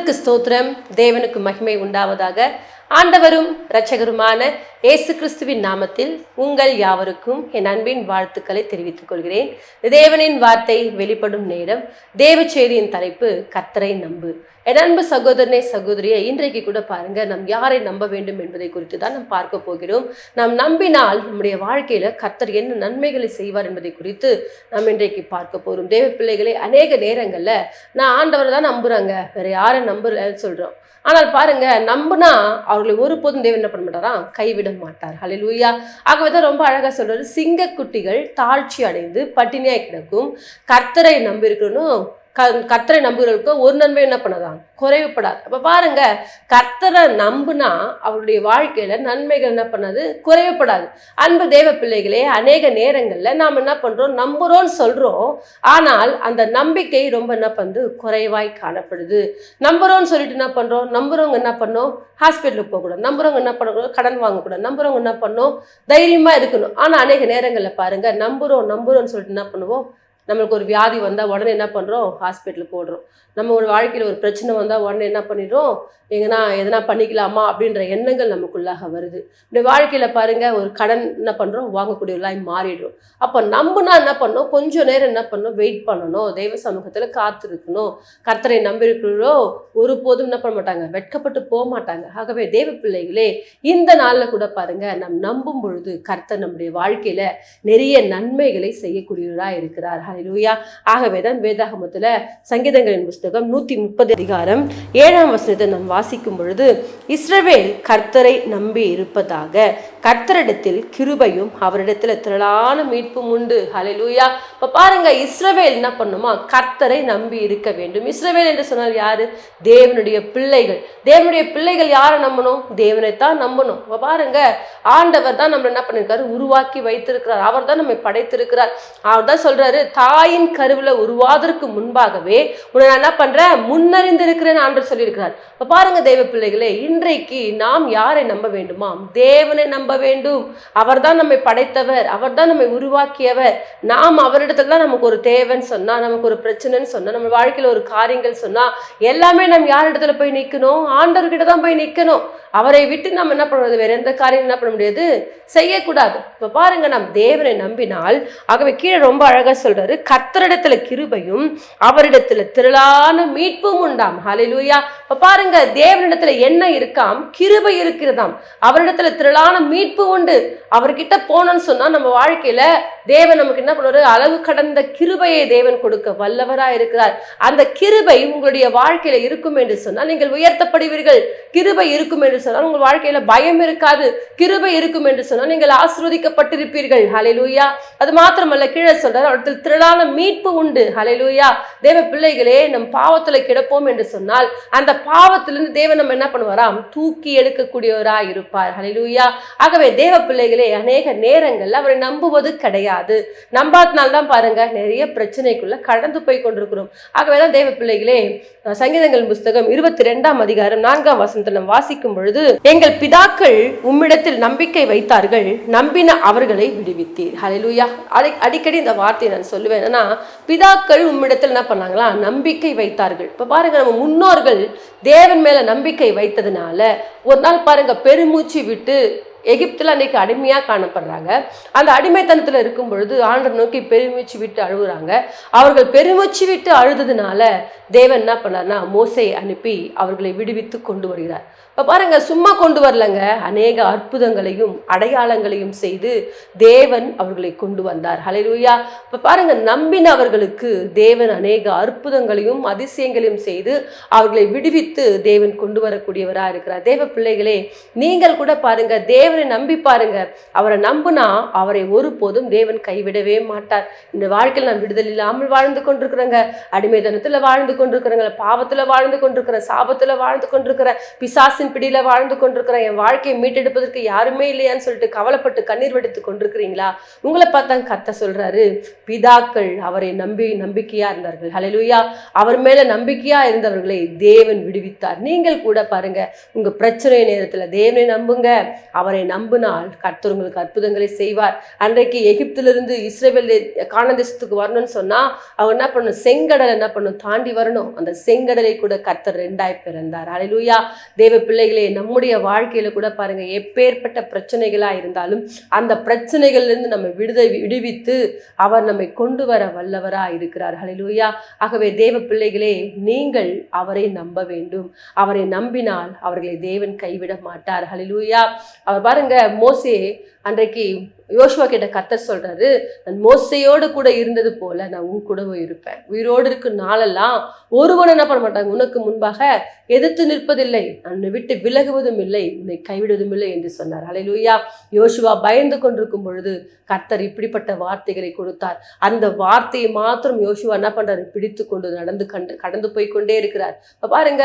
கர்த்தருக்கு ஸ்தோத்திரம். தேவனுக்கு மகிமை உண்டாவதாக. ஆண்டவரும் இரட்சகருமான இயேசு கிறிஸ்துவின் நாமத்தில் உங்கள் யாவருக்கும் என் அன்பின் வாழ்த்துக்களை தெரிவித்துக் கொள்கிறேன். தேவனின் வார்த்தை வெளிப்படும் நேரம். தேவ செய்தியின் தலைப்பு கர்த்தரை நம்பு. என் அன்பு சகோதரனே சகோதரியை, இன்றைக்கு கூட பாருங்க, நம் யாரை நம்ப வேண்டும் என்பதை குறித்து தான் நாம் பார்க்க போகிறோம். நாம் நம்பினால் நம்முடைய வாழ்க்கையில கர்த்தர் என்ன நன்மைகளை செய்வார் என்பதை குறித்து நாம் இன்றைக்கு பார்க்க போகிறோம். தேவ பிள்ளைகளை, அநேக நேரங்கள்ல நான் ஆண்டவரை தான் நம்புறாங்க, வேற யாரை நம்புறேன்னு சொல்றோம். ஆனால் பாருங்க, நம்புனா அவர்களை ஒருபோதும் தேவன் என்ன பண்ண மாட்டாராம், கைவிட மாட்டார். ஹல்லேலூயா. ஆகவேதான் ரொம்ப அழகா சொல்றாரு, சிங்கக்குட்டிகள் தாழ்ச்சி அடைந்து பட்டினியாய் கிடக்கும், கர்த்தரை நம்பி இருக்கணும். கர்த்தரை நம்புகிறவர்களுக்கு ஒரு நன்மை என்ன பண்ணதான், குறைவுப்படாது. அப்ப பாருங்க, கர்த்தரை நம்புனா அவருடைய வாழ்க்கையில நன்மைகள் என்ன பண்ணாது, குறைவுப்படாது. அன்பு தேவ பிள்ளைகளே, அநேக நேரங்கள்ல நாம் என்ன பண்றோம், நம்புறோம்னு சொல்றோம், ஆனால் அந்த நம்பிக்கை ரொம்ப என்ன பண்ணுது, குறைவாய் காணப்படுது. நம்புறோம்னு சொல்லிட்டு என்ன பண்றோம், நம்புறவங்க என்ன பண்ணோம், ஹாஸ்பிட்டலுக்கு போகக்கூடாது, நம்புறவங்க என்ன பண்ணக்கூடாது, கடன் வாங்கக்கூடாது, நம்புறவங்க என்ன பண்ணோம், தைரியமா இருக்கணும். ஆனா அநேக நேரங்கள்ல பாருங்க, நம்புறோம்னு சொல்லிட்டு என்ன பண்ணுவோம், நம்மளுக்கு ஒரு வியாதி வந்தால் உடனே என்ன பண்ணுறோம், ஹாஸ்பிட்டலுக்கு போடுறோம். நம்ம ஒரு வாழ்க்கையில் ஒரு பிரச்சனை வந்தால் உடனே என்ன பண்ணிடுறோம், எதனா பண்ணிக்கலாமா அப்படின்ற எண்ணங்கள் நமக்குள்ளாக வருது. இப்படி வாழ்க்கையில் பாருங்கள், ஒரு கடன் என்ன பண்ணுறோம், வாங்கக்கூடியவர்களாக மாறிடுறோம். அப்போ நம்புனா என்ன பண்ணணும், கொஞ்சம் நேரம் என்ன பண்ணணும், வெயிட் பண்ணணும், தெய்வ சமூகத்தில் காத்திருக்கணும். கர்த்தரை நம்பியிருக்கிறோ ஒருபோதும் என்ன பண்ண மாட்டாங்க, வெட்கப்பட்டு போக மாட்டாங்க. ஆகவே தேவ பிள்ளைகளே, இந்த நாளில் கூட பாருங்க, நாம் நம்பும் பொழுது கர்த்தர் நம்முடைய வாழ்க்கையில் நிறைய நன்மைகளை செய்யக்கூடியவராக இருக்கிறார். ஹல்லேலூயா. ஆகவேதான் வேதாகமத்தில் சங்கீதங்களின் புஸ்தகம் 130 அதிகாரம் 7ஆம் வசனத்தை நாம் வாசிக்கும் பொழுது, இஸ்ரவேல் கர்த்தரை நம்பி இருப்பதாக, கர்த்தரிடத்தில் கிருபையும் அவரிடத்தில் திரளான மீட்பும் உண்டு. ஹல்லேலூயா. இப்ப பாருங்க, இஸ்ரவேல் என்ன பண்ணுமா, கர்த்தரை நம்பி இருக்க வேண்டும். இஸ்ரவேல் என்று சொன்னால் யாரு, தேவனுடைய பிள்ளைகள். தேவனுடைய பிள்ளைகள் யாரை நம்பணும், தேவனைத்தான் நம்பணும். இப்ப பாருங்க, ஆண்டவர் தான் நம்ம என்ன பண்ணிருக்காரு, உருவாக்கி வைத்திருக்கிறார். அவர் தான் நம்மை படைத்திருக்கிறார். அவர் தான் சொல்றாரு, தாயின் கருவில உருவாதற்கு முன்பாகவே உன்னை நான் என்ன பண்றேன், முன்னறிந்திருக்கிறேன் ஆண்டவர் சொல்லியிருக்கிறார். இப்ப பாருங்க தேவ பிள்ளைகளே, இன்றைக்கு நாம் யாரை நம்ப வேண்டுமா, தேவனை நம்ப வேண்டும். அவர் தான் நம்மை படைத்தவர், அவர் தான் நம்மை உருவாக்கியவர். நாம் அவரிடத்துல தான் நமக்கு ஒரு தேவைன்னு சொன்னா, நமக்கு ஒரு பிரச்சனைன்னு சொன்னா, நம்ம வாழ்க்கையில ஒரு காரியங்கள் சொன்னா, எல்லாமே நம்ம யார் இடத்துல போய் நிற்கணும், ஆண்டவர்கிட்ட தான் போய் நிற்கணும். அவரை விட்டு நம்ம என்ன பண்ணுறது, வேற எந்த காரியம் என்ன பண்ண முடியாது, செய்யக்கூடாது. இப்ப பாருங்க, நாம் தேவனை நம்பினால், ஆகவே கீழே ரொம்ப அழகா சொல்றாரு, கர்த்தரிடத்துல கிருபையும் அவரிடத்துல திரளான மீட்பும் உண்டாம். ஹல்லேலூயா. இப்ப பாருங்க, தேவனிடத்துல என்ன இருக்காம், கிருபை இருக்கிறதாம், அவரிடத்துல திரளான மீட்பு உண்டு. அவர்கிட்ட போனோம்னு சொன்னா நம்ம வாழ்க்கையில தேவன் நமக்கு என்ன பண்ணுவாரு, அளவு கடந்த கிருபையை தேவன் கொடுக்க வல்லவரா இருக்கிறார். அந்த கிருபை உங்களுடைய வாழ்க்கையில இருக்கும் என்று சொன்னால் நீங்கள் உயர்த்தப்படுவீர்கள். கிருபை இருக்கும் என்று சொன்னால் உங்கள் வாழ்க்கையில பயம் இருக்காது. கிருபை இருக்கும் என்று சொன்னால் நீங்கள் ஆசீர்வதிக்கப்பட்டிருப்பீர்கள். ஹல்லேலூயா. அது மாத்திரமல்ல, கீழே சொல்றார், அவரிடத்தில் திரளான மீட்பு உண்டு. ஹல்லேலூயா. தேவ பிள்ளைகளே, நம் பாவத்துல கிடப்போம் என்று சொன்னால் அந்த பாவத்திலிருந்து தேவன் நம்ம என்ன பண்ணுவாராம், தூக்கி எடுக்கக்கூடியவராய் இருப்பார். ஹல்லேலூயா. ஆகவே தேவ பிள்ளைகளே, அநேக நேரங்கள்ல அவரை நம்புவது கிடையாது. நம்பாதனால்தான் பாருங்க நிறைய பிரச்சனைக்குள்ள கடந்து போய் கொண்டிருக்கிறோம். ஆகவேதான் தேவ பிள்ளைகளே, சங்கீதங்கள் புஸ்தகம் 22ஆம் அதிகாரம் 4ஆம் வசனத்தில் நாம் வாசிக்கும் பொழுது, எங்கள் பிதாக்கள் உம்மிடத்தில் நம்பிக்கை வைத்தார்கள், நம்பின அவர்களை விடுவித்தீர். ஹல்லேலூயா. அடிக்கடி இந்த வார்த்தையை நான் சொல்லுவேன். ஏன்னா, பிதாக்கள் உம்மிடத்தில் என்ன பண்ணாங்களா, நம்பிக்கை வைத்தார்கள். இப்ப பாருங்க, நம்ம முன்னோர்கள் தேவன் மேல நம்பிக்கை வைத்ததுனால ஒரு நாள் பாருங்க, பெருமூச்சு விட்டு எகிப்துல அன்னைக்கு அடிமையா காணப்படுறாங்க. அந்த அடிமைத்தனத்துல இருக்கும் பொழுது ஆண்டவர் நோக்கி பெருமூச்சு விட்டு அழுகுறாங்க. அவர்கள் பெருமூச்சு விட்டு அழுததுனால தேவன் என்ன பண்ணார்னா, மோசேயை அனுப்பி அவர்களை விடுவித்து கொண்டு வருகிறார். இப்போ பாருங்க, சும்மா கொண்டு வரலங்க, அநேக அற்புதங்களையும் அடையாளங்களையும் செய்து தேவன் அவர்களை கொண்டு வந்தார். ஹல்லேலூயா. இப்போ பாருங்க, நம்பினவர்களுக்கு தேவன் அநேக அற்புதங்களையும் அதிசயங்களையும் செய்து அவர்களை விடுவித்து தேவன் கொண்டு வரக்கூடியவராக இருக்கிறார். தேவ பிள்ளைகளே, நீங்கள் கூட பாருங்க, தேவனை நம்பி பாருங்க. அவரை நம்புனா அவரை ஒருபோதும் தேவன் கைவிடவே மாட்டார். இந்த வாழ்க்கையில் நான் விடுதலை இல்லாமல் வாழ்ந்து கொண்டிருக்கிறேங்க, அடிமைத்தனத்துல வாழ்ந்து கொண்டிருக்கிறேங்க, பாவத்துல வாழ்ந்து கொண்டிருக்கிறேன், சாபத்துல வாழ்ந்து கொண்டிருக்கிறேன், பிசாசின் பிடியில வாழ்ந்து கொண்டிருக்கிறேன், என் வாழ்க்கையை மீட்டெடுப்பதற்கு யாருமே இல்லையான்னு சொல்லிட்டு கவலைப்பட்டு கண்ணீர் வடித்து கொண்டிருக்கிறீங்களா? உங்களை பார்த்தா கர்த்தர் சொல்றாரு, பிதாக்கள் அவரை நம்பிக்கையா இருந்தார்கள். ஹல்லேலூயா. அவர் மேல நம்பிக்கையா இருந்தவர்களை தேவன் விடுவித்தார். நீங்கள் கூட பாருங்க, உங்க பிரச்சனை நேரத்துல தேவனை நம்புங்க, அவரை அவரை நம்பினால் கர்த்தர் உங்களுக்கு அற்புதங்களை செய்வார். அன்றைக்கு எகிப்திலிருந்து இஸ்ரவேல் கானான் தேசத்துக்கு வரணும்னு சொன்னா அவங்க என்ன பண்ணணும், செங்கடலை என்ன பண்ணணும், தாண்டி வரணும். அந்த செங்கடலை கூட கர்த்தர் 2ஆய் பிறந்தார். ஹல்லேலூயா. தேவ பிள்ளைகளே, நம்முடைய வாழ்க்கையில கூட பாருங்க, எப்பேற்பட்ட பிரச்சனைகளா இருந்தாலும் அந்த பிரச்சனைகள்ல இருந்து நம்ம விடுவித்து அவர் நம்மை கொண்டு வர வல்லவரா இருக்கிறார். ஹல்லேலூயா. ஆகவே தேவ பிள்ளைகளே, நீங்கள் அவரை நம்ப வேண்டும். அவரை நம்பினால் அவர்களை தேவன் கைவிட மாட்டார். ஹல்லேலூயா. அவர் பாருங்க, மோசே அன்றைக்கு யோசுவா கிட்ட கர்த்தர் சொல்றாரு, நான் மோசையோடு கூட இருந்தது போல நான் உன் கூடவும் இருப்பேன். உயிரோடு இருக்கும் நாளெல்லாம் ஒருவன் என்ன பண்ண மாட்டாங்க, உனக்கு முன்பாக எதிர்த்து நிற்பதில்லை, உன்னை விட்டு விலகுவதும் இல்லை, உன்னை கைவிடுவதும் இல்லை என்று சொன்னார். ஹல்லேலூயா. யோசுவா பயந்து கொண்டிருக்கும் பொழுது கர்த்தர் இப்படிப்பட்ட வார்த்தைகளை கொடுத்தார். அந்த வார்த்தையை மாத்திரம் யோசுவா என்ன பண்றாரு, பிடித்து கொண்டு கடந்து போய் கொண்டே இருக்கிறார். பாருங்க,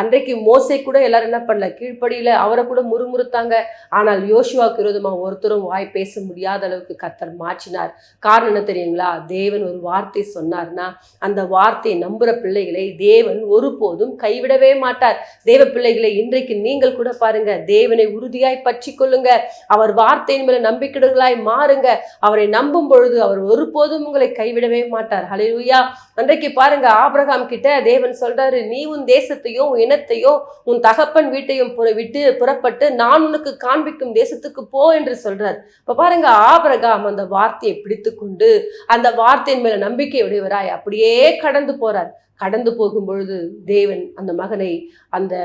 அன்றைக்கு மோசை கூட எல்லாரும் என்ன பண்ணல, கீழ்ப்படியில அவரை கூட முறுமுறுத்தாங்க. ஆனால் யோசுவாவுக்கு விரோதமா ஒருத்தரும் வாய் பேச முடியாத அளவுக்கு கர்த்தர் மாற்றினார். காரணம் என்ன தெரியுங்களா? தேவன் ஒரு வார்த்தை சொன்னார்னா அந்த வார்த்தையை நம்புற பிள்ளைகளை தேவன் ஒருபோதும் கைவிடவே மாட்டார். தேவ பிள்ளைகளை, இன்றைக்கு நீங்கள் கூட பாருங்க, தேவனை உறுதியாய் பற்றி கொள்ளுங்க. அவர் வார்த்தையின் மேல நம்பிக்கைகளாய் மாறுங்க. அவரை நம்பும் பொழுது அவர் ஒருபோதும் உங்களை கைவிடவே மாட்டார். ஹல்லேலூயா. அன்றைக்கு பாருங்க, ஆபிரகாம் கிட்ட தேவன் சொல்றாரு, நீ உன் தேசத்தையும் உன் இனத்தையும் உன் தகப்பன் வீட்டையும் விட்டு புறப்பட்டு நான் உனக்கு காண்பிக்கும் தேசத்துக்கு போ என்று சொல்றார். இப்ப பாருங்க, ஆபிரகாம் அந்த வார்த்தையை பிடித்து கொண்டு அந்த வார்த்தையின் மேல நம்பிக்கை உடையவராய் அப்படியே கடந்து போறார். கடந்து போகும் பொழுது தேவன் அந்த மகனை, அந்த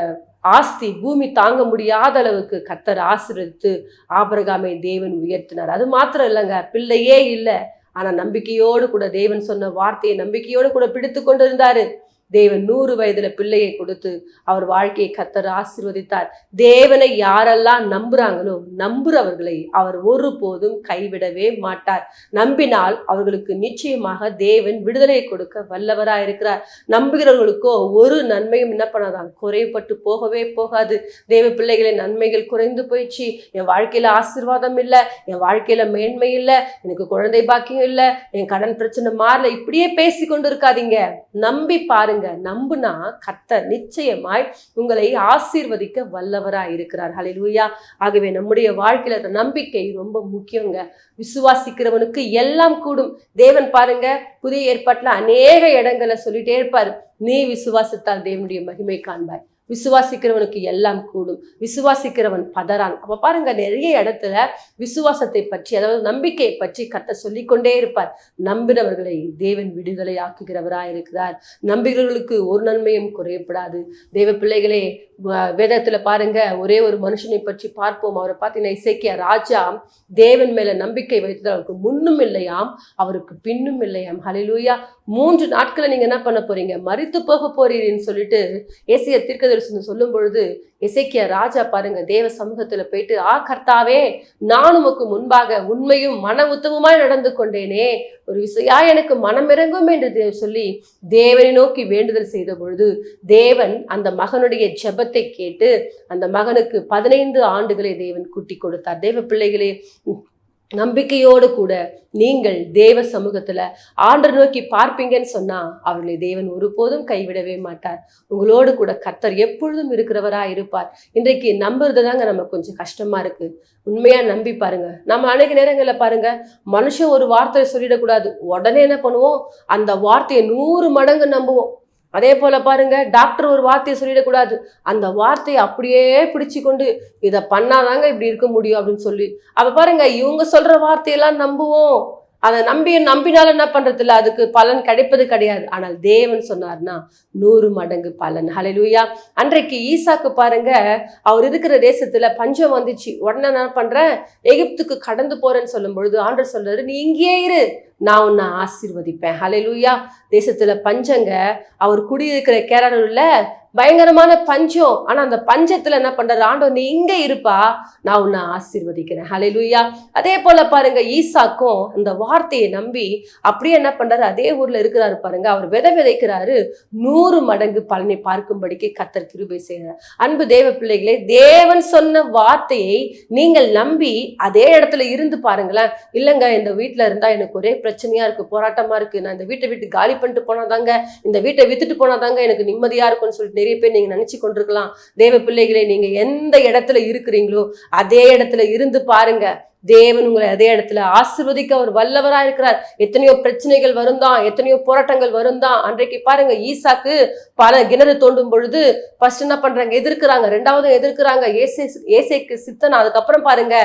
ஆஸ்தி பூமி தாங்க முடியாத அளவுக்கு கர்த்தர் ஆசீர்வதித்து ஆபிரகாமை தேவன் உயர்த்தினார். அது மாத்திரம் இல்லைங்க, பிள்ளையே இல்லை, ஆனா நம்பிக்கையோடு கூட தேவன் சொன்ன வார்த்தையை நம்பிக்கையோடு கூட பிடித்து கொண்டு இருந்தாரு. தேவன் 100 வயதுல பிள்ளையை கொடுத்து அவர் வாழ்க்கையை கர்த்தர் ஆசீர்வதித்தார். தேவனை யாரெல்லாம் நம்புறாங்களோ, நம்புறவர்களை அவர் ஒருபோதும் கைவிடவே மாட்டார். நம்பினால் அவர்களுக்கு நிச்சயமாக தேவன் விடுதலை கொடுக்க வல்லவராக இருக்கிறார். நம்புகிறவர்களுக்கோ ஒரு நன்மையும் என்ன பண்ணாதான், குறைபட்டு போகவே போகாது. தேவ பிள்ளைகளை, நன்மைகள் குறைந்து போயிடுச்சு, என் வாழ்க்கையில ஆசீர்வாதம் இல்லை, என் வாழ்க்கையில மேன்மை இல்லை, எனக்கு குழந்தை பாக்கியம் இல்லை, என் கடன் பிரச்சனை மாறல, இப்படியே பேசி கொண்டு இருக்காதீங்க. நம்பி பாருங்க. நம்புனா கர்த்தர் நிச்சயமாய் உங்களை ஆசீர்வதிக்க வல்லவராய் இருக்கிறார். ஹல்லேலூயா. ஆகவே நம்முடைய வாழ்க்கையில நம்பிக்கை ரொம்ப முக்கியங்க. விசுவாசிக்கிறவனுக்கு எல்லாம் கூடும். தேவன் பாருங்க, புதிய ஏற்பாட்டுல அநேக இடங்களை சொல்லிட்டே இருப்பாரு, நீ விசுவாசித்தால் தேவனுடைய மகிமை காண்பாய், விசுவாசிக்கிறவனுக்கு எல்லாம் கூடும், விசுவாசிக்கிறவன் பதறான். அப்ப பாருங்க, நிறைய இடத்துல விசுவாசத்தை பற்றி, அதாவது நம்பிக்கையை பற்றி கர்த்தர் சொல்லிக்கொண்டே இருப்பார். நம்பினவர்களை தேவன் விடுதலை ஆக்குகிறவராய் இருக்கிறார். நம்பிகிறவர்களுக்கு ஒரு நன்மையும் குறையப்படாது. தேவ பிள்ளைகளே, வேதத்துல பாருங்க, ஒரே ஒரு மனுஷனை பற்றி பார்ப்போம். அவரை பார்த்தீங்கன்னா, இசைக்கியா ராஜா தேவன் மேல நம்பிக்கை வைத்தது அவருக்கு முன்னும் இல்லையாம், அவருக்கு பின்னும் இல்லையாம். ஹல்லேலூயா. 3 நாட்களை நீங்க என்ன பண்ண போறீங்க, மரித்து போக போறீங்கன்னு சொல்லிட்டு ஏசாயா தீர்க்கதரிசனம் சொல்லும் பொழுது எசேக்கியா ராஜா பாருங்க, தேவ சமூகத்துல போயிட்டு, கர்த்தாவே, நான் உமக்கு முன்பாக உண்மையும் மன உத்தமமாய் நடந்து கொண்டேனே, ஒரு விசையா எனக்கு மனம் இறங்கும் என்று சொல்லி தேவனை நோக்கி வேண்டுதல் செய்த பொழுது தேவன் அந்த மகனுடைய ஜெபத்தை கேட்டு அந்த மகனுக்கு 15 ஆண்டுகளை தேவன் கூட்டி கொடுத்தார். தேவ பிள்ளைகளே, நம்பிக்கையோடு கூட நீங்கள் தேவ சமூகத்துல ஆண்டவர் நோக்கி பார்ப்பீங்கன்னு சொன்னா அவர்களை தேவன் ஒருபோதும் கைவிடவே மாட்டார். உங்களோடு கூட கர்த்தர் எப்பொழுதும் இருக்கிறவரா இருப்பார். இன்றைக்கு நம்புறது தாங்க நம்ம கொஞ்சம் கஷ்டமா இருக்கு. உண்மையா நம்பி பாருங்க. நம்ம அநேக நேரங்கள்ல பாருங்க, மனுஷன் ஒரு வார்த்தையை சொல்லிடக்கூடாது, உடனே என்ன பண்ணுவோம், அந்த வார்த்தையை 100 மடங்கு நம்புவோம். அதே போல பாருங்க, டாக்டர் ஒரு வார்த்தையை சொல்லிடக்கூடாது, அந்த வார்த்தையை அப்படியே பிடிச்சு கொண்டு இதை பண்ணாதாங்க இப்படி இருக்க முடியும் அப்படின்னு சொல்லி, அப்ப பாருங்க, இவங்க சொல்ற வார்த்தையெல்லாம் நம்புவோம். அதை நம்பினாலும் என்ன பண்றது இல்லை, அதுக்கு பலன் கிடைப்பது கிடையாது. ஆனால் தேவன் சொன்னார்னா 100 மடங்கு பலன். ஹல்லேலூயா. அன்றைக்கு ஈசாக்கு பாருங்க, அவர் இருக்கிற தேசத்துல பஞ்சம் வந்துச்சு. உடனே என்ன பண்றேன், எகிப்துக்கு கடந்து போறேன்னு சொல்லும் பொழுது ஆண்டவர் சொல்றாரு, நீ இங்கேயே இரு, நான் உன்னை ஆசீர்வதிப்பேன். ஹல்லேலூயா. தேசத்துல பஞ்சங்க, அவர் குடியிருக்கிற கேரளூர்ல பயங்கரமான பஞ்சம். ஆனா அந்த பஞ்சத்துல என்ன பண்றாரு, ஆண்டவர் நீ இங்க இருப்பா, நான் உன்னை ஆசீர்வதிக்கிறேன். ஹல்லேலூயா. அதே போல பாருங்க, ஈசாக்கும் அந்த வார்த்தையை நம்பி அப்படியே என்ன பண்றாரு, அதே ஊர்ல இருக்கிறாரு பாருங்க, அவர் விதைக்கிறாரு, 100 மடங்கு பலனை பார்க்கும்படிக்கு கர்த்தர் கிருபை செய்கிறார். அன்பு தேவ பிள்ளைகளே, தேவன் சொன்ன வார்த்தையை நீங்கள் நம்பி அதே இடத்துல இருந்து பாருங்களேன். இல்லைங்க, இந்த வீட்டுல இருந்தா எனக்கு ஒரே பிரச்சனையா இருக்கு, போராட்டமா இருக்கு, நான் இந்த வீட்டை விட்டு காலி பண்ணிட்டு போனாதாங்க, இந்த வீட்டை வித்துட்டு போனாதாங்க எனக்கு நிம்மதியா இருக்கும்னு சொல்லிட்டு நிறைய பேர் நீங்க நினைச்சு கொண்டிருக்கலாம். தேவ பிள்ளைகளே, நீங்க எந்த இடத்துல இருக்கிறீங்களோ அதே இடத்துல இருந்து பாருங்க. தேவன் உங்களை அதே இடத்துல ஆசீர்வதிக்க அவர் வல்லவரா இருக்கிறார். எத்தனையோ பிரச்சனைகள் வருந்தான், எத்தனையோ போராட்டங்கள் வருந்தான். அன்றைக்கு பாருங்க, ஈசாக்கு பல கிணறு தோண்டும் பொழுது ஃபர்ஸ்ட் என்ன பண்றாங்க, எதிர்க்கிறாங்க, ரெண்டாவது எதிர்க்கிறாங்க, ஏசேக்கு சித்தனா. அதுக்கப்புறம் பாருங்க,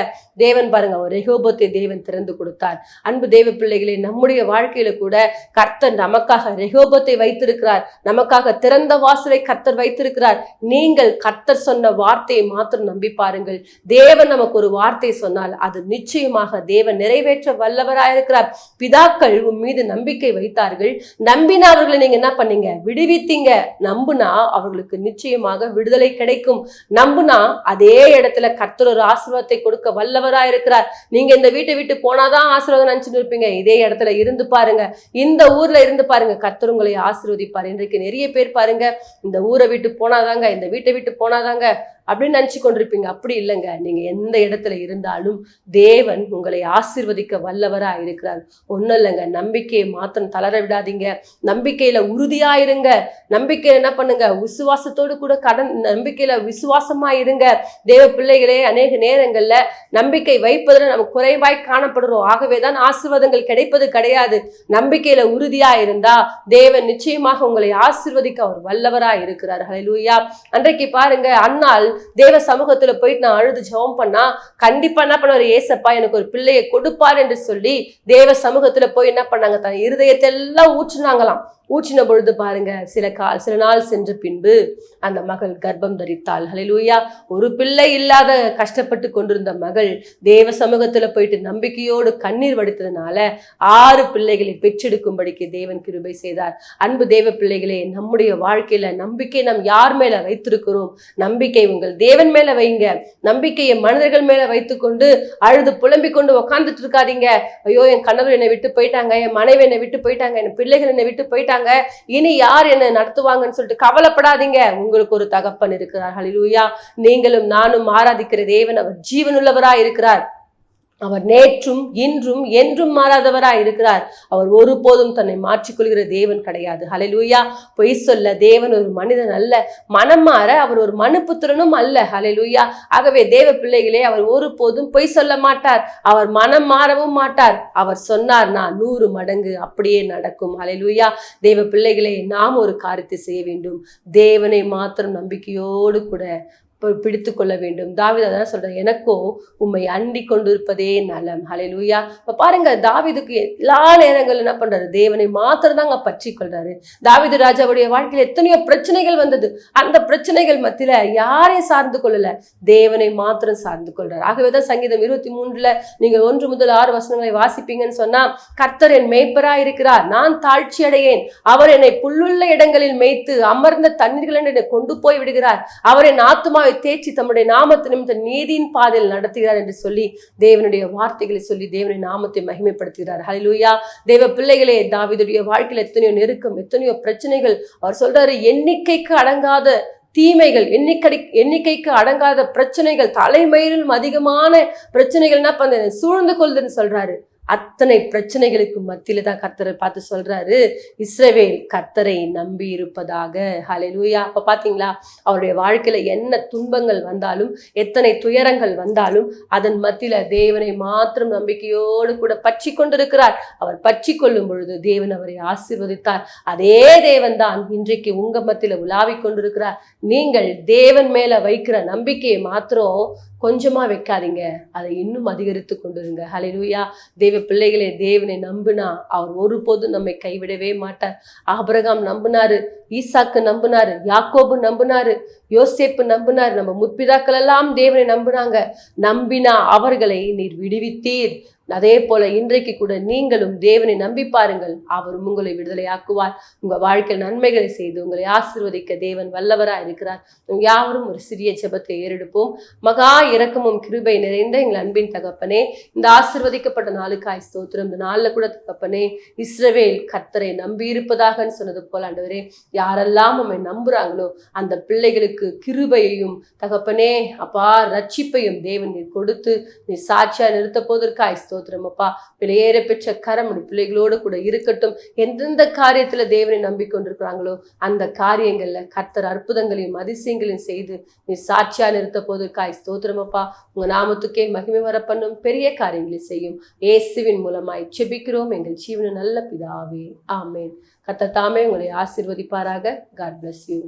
தேவன் பாருங்க, ஒரு ரெகோபத்தை தேவன் திறந்து கொடுத்தார். அன்பு தேவ பிள்ளைகளே, நம்முடைய வாழ்க்கையில கூட கர்த்தர் நமக்காக ரெகோபத்தை வைத்திருக்கிறார், நமக்காக திறந்த வாசலை கர்த்தர் வைத்திருக்கிறார். நீங்கள் கர்த்தர் சொன்ன வார்த்தையை மாத்திரம் நம்பி பாருங்கள். தேவன் நமக்கு ஒரு வார்த்தை சொன்னால் அது நிச்சயமாக தேவன் நிறைவேற்ற வல்லவராயிருக்கிறார். பிதாக்கள் உன் மீது நம்பிக்கை வைத்தார்கள், நம்பினா அவர்களை நீங்க என்ன பண்ணீங்க, விடுவித்தீங்க. நம்புனா அவர்களுக்கு நிச்சயமாக விடுதலை கிடைக்கும். நம்புனா அதே இடத்துல கர்த்தர் ஒரு ஆசீர்வாதத்தை கொடுக்க வல்லவராயிருக்கிறார். நீங்க இந்த வீட்டை விட்டு போனாதான் ஆசீர்வாதம் நினைச்சுட்டு இருப்பீங்க. இதே இடத்துல இருந்து பாருங்க, இந்த ஊர்ல இருந்து பாருங்க, கர்த்தர் உங்களை ஆசீர்வதிப்பார். இன்றைக்கு நிறைய பேர் பாருங்க, இந்த ஊரை விட்டு போனாதாங்க, இந்த வீட்டை விட்டு போனாதாங்க அப்படின்னு நினைச்சு கொண்டிருப்பீங்க. அப்படி இல்லைங்க. நீங்க எந்த இடத்துல இருந்தாலும் தேவன் உங்களை ஆசீர்வதிக்க வல்லவரா இருக்கிறார். ஒன்னும் இல்லைங்க, நம்பிக்கையை மாத்திரம் தளர விடாதீங்க, நம்பிக்கையில உறுதியா இருங்க. நம்பிக்கையில என்ன பண்ணுங்க, விசுவாசத்தோடு கூட நம்பிக்கையில விசுவாசமா இருங்க. தேவ பிள்ளைகளே, அநேக நேரங்கள்ல நம்பிக்கை வைப்பதில் நம்ம குறைவாய் காணப்படுறோம். ஆகவேதான் ஆசீர்வாதங்கள் கிடைப்பது கிடையாது. நம்பிக்கையில உறுதியா இருந்தா தேவன் நிச்சயமாக உங்களை ஆசீர்வதிக்க அவர் வல்லவரா இருக்கிறார். ஹல்லேலூயா. அன்றைக்கு பாருங்க, அன்னாள் தேவ சமூகத்துல போயிட்டு நான் அழுது ஜெபம் பண்ணா கண்டிப்பா என்ன பண்ணுவாரு, ஏசப்பா எனக்கு ஒரு பிள்ளையை கொடுப்பார் என்று சொல்லி தேவ சமூகத்துல போய் என்ன பண்ணாங்க, தன் இருதயத்தை எல்லாம் ஊற்றினாங்களாம். ஊற்றின பொழுது பாருங்க, சில நாள் சென்ற பின்பு அந்த மகள் கர்ப்பம் தரித்தாள். ஹல்லேலூயா. ஒரு பிள்ளை இல்லாத கஷ்டப்பட்டு கொண்டிருந்த மகள் தேவ சமூகத்துல போயிட்டு நம்பிக்கையோடு கண்ணீர் வடித்ததுனால 6 பிள்ளைகளை பெற்றெடுக்கும்படிக்கு தேவன் கிருபை செய்தார். அன்பு தேவ பிள்ளைகளே, நம்முடைய வாழ்க்கையில நம்பிக்கை நாம் யார் மேல வைத்திருக்கிறோம்? நம்பிக்கை உங்கள் தேவன் மேல வைங்க. நம்பிக்கையை மனிதர்கள் மேல வைத்துக்கொண்டு அழுது புலம்பிக் கொண்டு உக்காந்துட்டு இருக்காதீங்க. ஐயோ, என் கணவர் என்னை விட்டு போயிட்டாங்க, என் மனைவி என்னை விட்டு போயிட்டாங்க, என் பிள்ளைகள் என்னை விட்டு போயிட்டாங்க, இனி யார் என்ன நடத்துவாங்கன்னு சொல்லிட்டு கவலைப்படாதீங்க. உங்களுக்கு ஒரு தகப்பன் இருக்கிறார். ஹல்லேலூயா. நீங்களும் நானும் ஆராதிக்கிற தேவன் அவர் ஜீவனுள்ளவராய் இருக்கிறார். அவர் நேற்றும் இன்றும் என்றும் மாறாதவராய் இருக்கிறார். அவர் ஒருபோதும் தன்னை மாற்றிக்கொள்கிற தேவன் கிடையாது. ஹல்லேலூயா. பொய் சொல்ல தேவன் ஒரு மனிதன் அல்ல, மனம் மாற அவர் ஒரு மனுபுத்திரனும் அல்ல. ஹல்லேலூயா. ஆகவே தேவ பிள்ளைகளே, அவர் ஒருபோதும் பொய் சொல்ல மாட்டார், அவர் மனம் மாறவும் மாட்டார். அவர் சொன்னார்னா 100 மடங்கு அப்படியே நடக்கும். ஹல்லேலூயா. தேவ பிள்ளைகளே, நாம் ஒரு காரியத்தை செய்ய வேண்டும். தேவனை மாத்திரம் நம்பிக்கையோடு கூட பிடித்து கொள்ள வேண்டும். தாவீது அதான் சொல்றாரு, எனக்கோ உம்மை அண்டி கொண்டிருப்பதே நலம். ஹல்லேலூயா. இப்ப பாருங்க, தாவீதுக்கு எல்லா நேரங்களும் என்ன பண்றாரு, தேவனை மாத்திரம் தாங்க பற்றி கொள்றாரு. தாவீது ராஜாவுடைய வாழ்க்கையில எத்தனையோ பிரச்சனைகள் வந்தது. அந்த பிரச்சனைகள் மத்தியில யாரையும் சார்ந்து கொள்ளல, தேவனை மாத்திரம் சார்ந்து கொள்றாரு. ஆகவேதான் சங்கீதம் 23 நீங்க 1 முதல் 6 வசனங்களை வாசிப்பீங்கன்னு சொன்னா, கர்த்தர் என் மேய்ப்பராய் இருக்கிறார், நான் தாழ்ச்சி அடையேன். அவர் என்னை புல்லுள்ள இடங்களில் மேய்த்து அமர்ந்த தண்ணீர்கள் என்னை கொண்டு போய் விடுகிறார். அவர் என் ஆத்துமாவை தேற்றி தம்முடைய நாமத்து நிமித்த நீதியின் பாதையில் நடத்துகிறார் என்று சொல்லி தேவனுடைய வார்த்தைகளை சொல்லி தேவனுடைய நாமத்தை மகிமைப்படுத்துகிறார். ஹல்லேலூயா. தேவ பிள்ளைகளே, தாவீதுடைய வாழ்க்கையில் எத்தனையோ நெருக்கம், எத்தனையோ பிரச்சனைகள். அவர் சொல்றாரு, எண்ணிக்கைக்கு அடங்காத தீமைகள், எண்ணிக்கைக்கு அடங்காத பிரச்சனைகள், தலைமையிலும் அதிகமான பிரச்சனைகள் என்ன பண்ண சூழ்ந்து கொள்ளுதுன்னு சொல்றாரு. அத்தனை பிரச்சனைகளுக்கு மத்தியில தான் கர்த்தரை பார்த்து சொல்றாரு, இஸ்ரவேல் கர்த்தரை நம்பி இருப்பதாக. ஹல்லேலூயா. அப்ப பாத்தீங்களா, அவருடைய வாழ்க்கையில என்ன துன்பங்கள் வந்தாலும், எத்தனை துயரங்கள் வந்தாலும், அதன் மத்தியில தேவனை மாத்திரம் நம்பிக்கையோடு கூட பற்றி கொண்டிருக்கிறார். அவர் பற்றி கொள்ளும் பொழுது தேவன் அவரை ஆசீர்வதித்தார். அதே தேவன் தான் இன்றைக்கு உங்க மத்தியில உலாவிக் கொண்டிருக்கிறார். நீங்கள் தேவன் மேல வைக்கிற நம்பிக்கையை மாத்திரம் கொஞ்சமா வைக்காதீங்க, அதை இன்னும் அதிகரித்து கொண்டிருங்க. ஹல்லேலூயா. தேவ பிள்ளைகளே, தேவனை நம்பினா அவர் ஒருபோதும் நம்மை கைவிடவே மாட்டார். ஆபிரகாம் நம்பினாரு, ஈசாக்கு நம்பினாரு, யாக்கோபு நம்பினாரு, யோசேப்பு நம்பினார். நம்ம முற்பிதாக்கள் எல்லாம் தேவனை நம்பினாங்க. நம்பினா அவர்களை நீர் விடுவித்தீர். அதே போல இன்றைக்கு கூட நீங்களும் தேவனை நம்பி பாருங்கள், அவரும் உங்களை விடுதலையாக்குவார். உங்க வாழ்க்கை நன்மைகளை செய்து உங்களை ஆசீர்வதிக்க தேவன் வல்லவரா இருக்கிறார். யாவரும் ஒரு சிறிய ஜெபத்தை ஏறெடுப்போம். மகா இரக்கமும் கிருபை நிறைந்த எங்கள் அன்பின் தகப்பனே, இந்த ஆசீர்வதிக்கப்பட்ட நாளுக்காய் ஸ்தோத்திரம். இந்த நாள்ல கூட தகப்பனே, இஸ்ரவேல் கர்த்தரை நம்பி இருப்பதாகன்னு சொன்னது போல ஆண்டவரே, யாரெல்லாம் நம்மை நம்புறாங்களோ அந்த பிள்ளைகளுக்கு கிருபையையும் தகப்பனே அப்பா ரட்சிப்பையும் தேவன் நீர் கொடுத்து நீ சாட்சியா நிறுத்த போவதற்காய் ஸ்தோத்திரம் அப்பா. வெளியேற பெற்ற கரம் பிள்ளைகளோடு கூட இருக்கட்டும். எந்தெந்த காரியத்துல தேவனை நம்பிக்கொண்டிருக்கிறாங்களோ அந்த காரியங்கள்ல கர்த்தர் அற்புதங்களையும் அதிசயங்களையும் செய்து நீ சாட்சியா நிறுத்த போவதற்காய் ஸ்தோத்திரம் அப்பா. உங்க நாமத்துக்கே மகிமை வர பண்ணும் பெரிய காரியங்களை செய்யும் இயேசுவின் மூலமாய் ஜெபிக்கிறோம் எங்கள் ஜீவன நல்ல பிதாவே, ஆமென். கர்த்தர் தாமே உங்களை ஆசீர்வதிப்பாராக. God bless you.